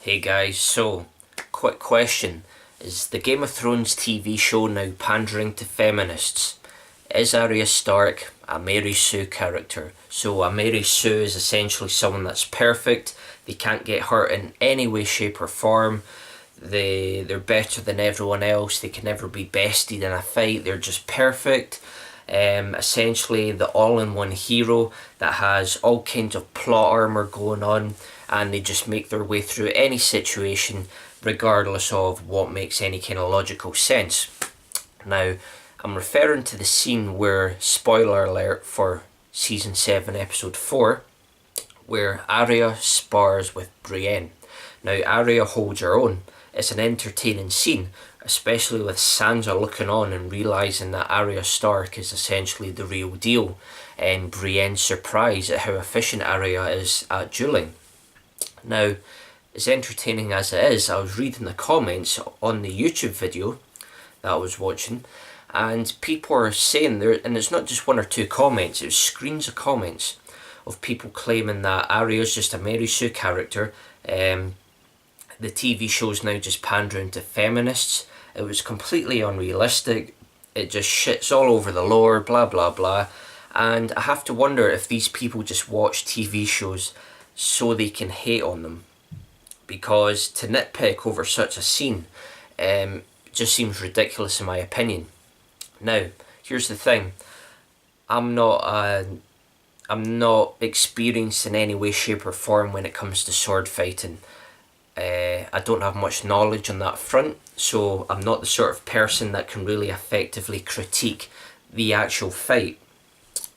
Hey guys, so quick question. Is the Game of Thrones TV show now pandering to feminists? Is Arya Stark a Mary Sue character? So a Mary Sue is essentially someone that's perfect, they can't get hurt in any way, shape or form, they're better than everyone else, they can never be bested in a fight, they're just perfect. Essentially the all-in-one hero that has all kinds of plot armor going on, and they just make their way through any situation regardless of what makes any kind of logical sense. Now, I'm referring to the scene where, spoiler alert for season 7 episode 4, where Arya spars with Brienne. Now, Arya holds her own. It's an entertaining scene, especially with Sansa looking on and realising that Arya Stark is essentially the real deal, and Brienne's surprised at how efficient Arya is at duelling. Now, as entertaining as it is, I was reading the comments on the YouTube video that I was watching, and people are saying there, and it's not just one or two comments, it was screens of comments of people claiming that Arya's just a Mary Sue character, the TV show's now just pandering to feminists, it was completely unrealistic, it just shits all over the lore, blah blah blah, and I have to wonder if these people just watch TV shows so they can hate on them, because to nitpick over such a scene just seems ridiculous in my opinion. Now, here's the thing, I'm not experienced in any way, shape or form when it comes to sword fighting. I don't have much knowledge on that front, so I'm not the sort of person that can really effectively critique the actual fight.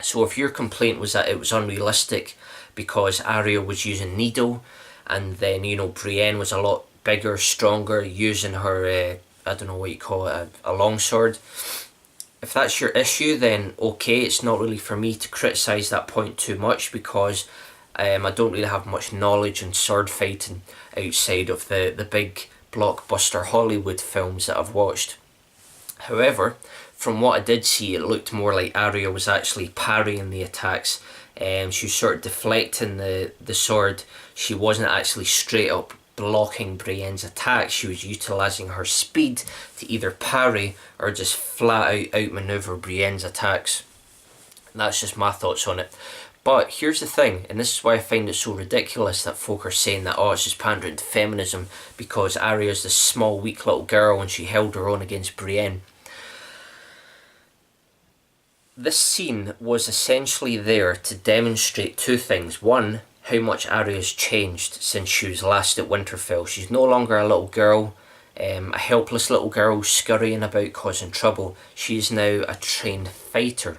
So if your complaint was that it was unrealistic because Arya was using needle, and then, you know, Brienne was a lot bigger, stronger, using her, I don't know what you call it, a longsword. If that's your issue, then okay, it's not really for me to criticise that point too much, because I don't really have much knowledge in sword fighting outside of the big blockbuster Hollywood films that I've watched. However, from what I did see, it looked more like Arya was actually parrying the attacks. She was sort of deflecting the sword. She wasn't actually straight up blocking Brienne's attack. She was utilising her speed to either parry or just flat out outmaneuver Brienne's attacks. And that's just my thoughts on it. But here's the thing, and this is why I find it so ridiculous that folk are saying that, oh, it's just pandering to feminism because Arya's this small weak little girl and she held her own against Brienne. This scene was essentially there to demonstrate two things. One, how much Arya's changed since she was last at Winterfell. She's no longer a little girl, a helpless little girl scurrying about causing trouble. She is now a trained fighter.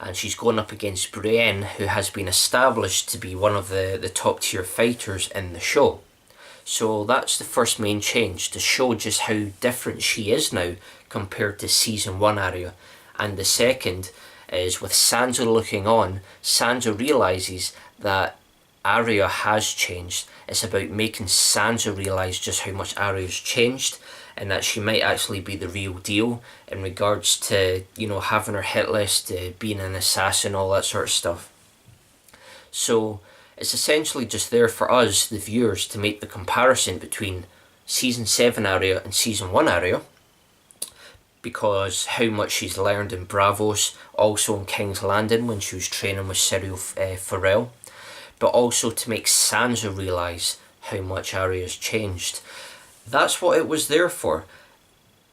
And she's going up against Brienne, who has been established to be one of the top tier fighters in the show. So that's the first main change, to show just how different she is now compared to season 1 Arya. And the second is, with Sansa looking on, Sansa realises that Arya has changed. It's about making Sansa realise just how much Arya's changed, and that she might actually be the real deal in regards to, you know, having her hit list, being an assassin, all that sort of stuff. So it's essentially just there for us, the viewers, to make the comparison between season 7 Arya and season 1 Arya, because how much she's learned in Bravos, also in King's Landing when she was training with Cyril Farrell, but also to make Sansa realise how much Arya's changed. That's what it was there for.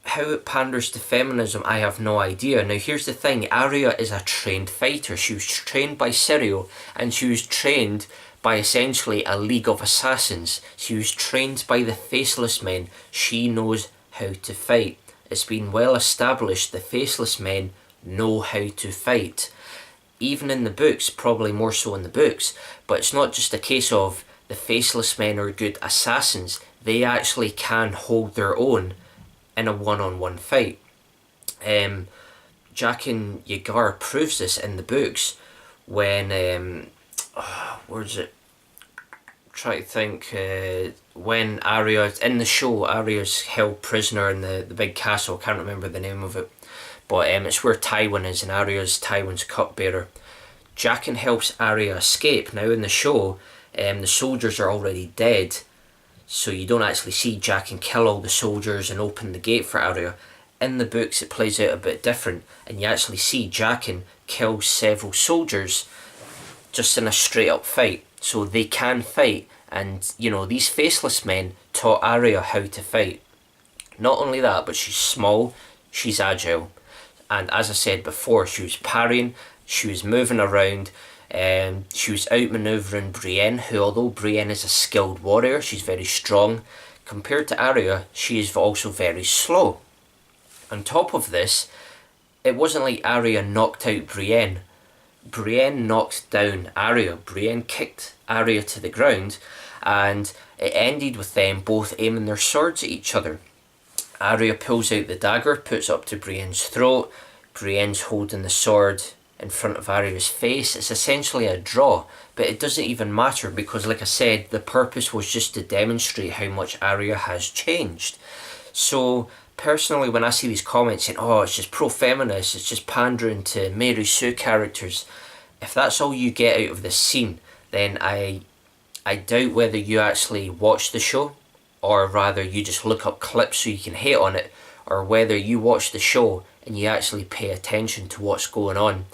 How it panders to feminism, I have no idea. Now here's the thing, Arya is a trained fighter. She was trained by Cyril, and she was trained by essentially a league of assassins. She was trained by the Faceless Men. She knows how to fight. It's been well established the Faceless Men know how to fight. Even in the books, probably more so in the books, but it's not just a case of the Faceless Men are good assassins. They actually can hold their own in a one-on-one fight. Jaqen H'ghar proves this in the books when, where's it? Try to think, when Arya, in the show, Arya's held prisoner in the big castle, I can't remember the name of it, but it's where Tywin is, and Arya's Tywin's cupbearer. Jaqen helps Arya escape. Now in the show, the soldiers are already dead, So you don't actually see Jaqen kill all the soldiers and open the gate for Arya. In the books it plays out a bit different, and you actually see Jaqen kill several soldiers just in a straight up fight. So they can fight, and these faceless men taught Arya how to fight. Not only that, but she's small, she's agile, and as I said before, she was parrying, she was moving around, she was outmanoeuvring Brienne, who, although Brienne is a skilled warrior, she's very strong. Compared to Arya, she is also very slow. On top of this, it wasn't like Arya knocked out Brienne. Brienne knocked down Arya. Brienne kicked Arya to the ground, and it ended with them both aiming their swords at each other. Arya pulls out the dagger, puts it up to Brienne's throat. Brienne's holding the sword in front of Arya's face. It's essentially a draw, but it doesn't even matter because, like I said, the purpose was just to demonstrate how much Arya has changed. So personally, when I see these comments saying, oh, it's just pro-feminist, it's just pandering to Mary Sue characters, if that's all you get out of this scene, then I doubt whether you actually watch the show, or rather you just look up clips so you can hate on it, or whether you watch the show and you actually pay attention to what's going on.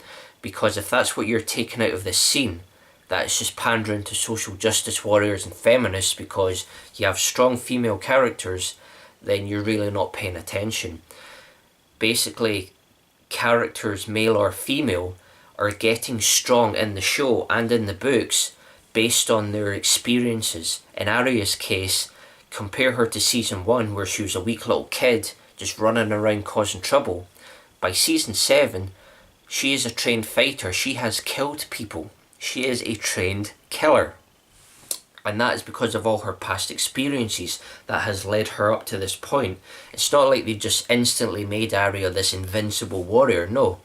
Because if that's what you're taking out of this scene, that it's just pandering to social justice warriors and feminists because you have strong female characters, then you're really not paying attention. Basically, characters, male or female, are getting strong in the show and in the books based on their experiences. In Arya's case, compare her to season 1 where she was a weak little kid just running around causing trouble. By season 7, she is a trained fighter. She has killed people. She is a trained killer. And that is because of all her past experiences that has led her up to this point. It's not like they just instantly made Arya this invincible warrior. No.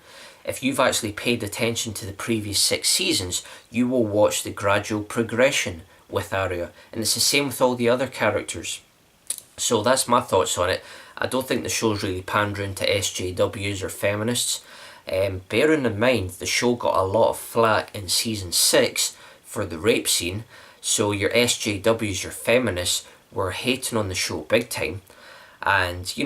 If you've actually paid attention to the previous 6 seasons, you will watch the gradual progression with Arya. And it's the same with all the other characters. So that's my thoughts on it. I don't think the show's really pandering to SJWs or feminists. Bearing in mind, the show got a lot of flack in season 6 for the rape scene. So your SJWs, your feminists, were hating on the show big time. And, the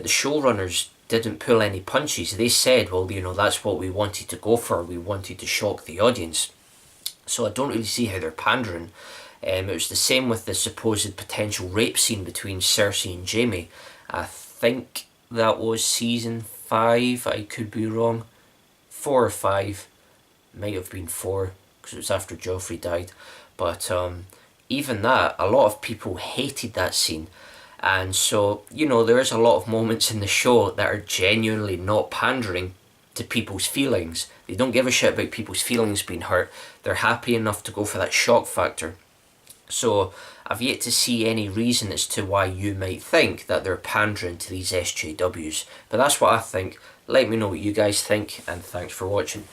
showrunners didn't pull any punches. They said, well, that's what we wanted to go for. We wanted to shock the audience. So I don't really see how they're pandering. It was the same with the supposed potential rape scene between Cersei and Jaime. I think that was season 5. I could be wrong. 4 or 5. Might have been 4 because it was after Joffrey died. But even that, a lot of people hated that scene. And so, there is a lot of moments in the show that are genuinely not pandering to people's feelings. They don't give a shit about people's feelings being hurt. They're happy enough to go for that shock factor. So I've yet to see any reason as to why you might think that they're pandering to these SJWs. But that's what I think. Let me know what you guys think, and thanks for watching.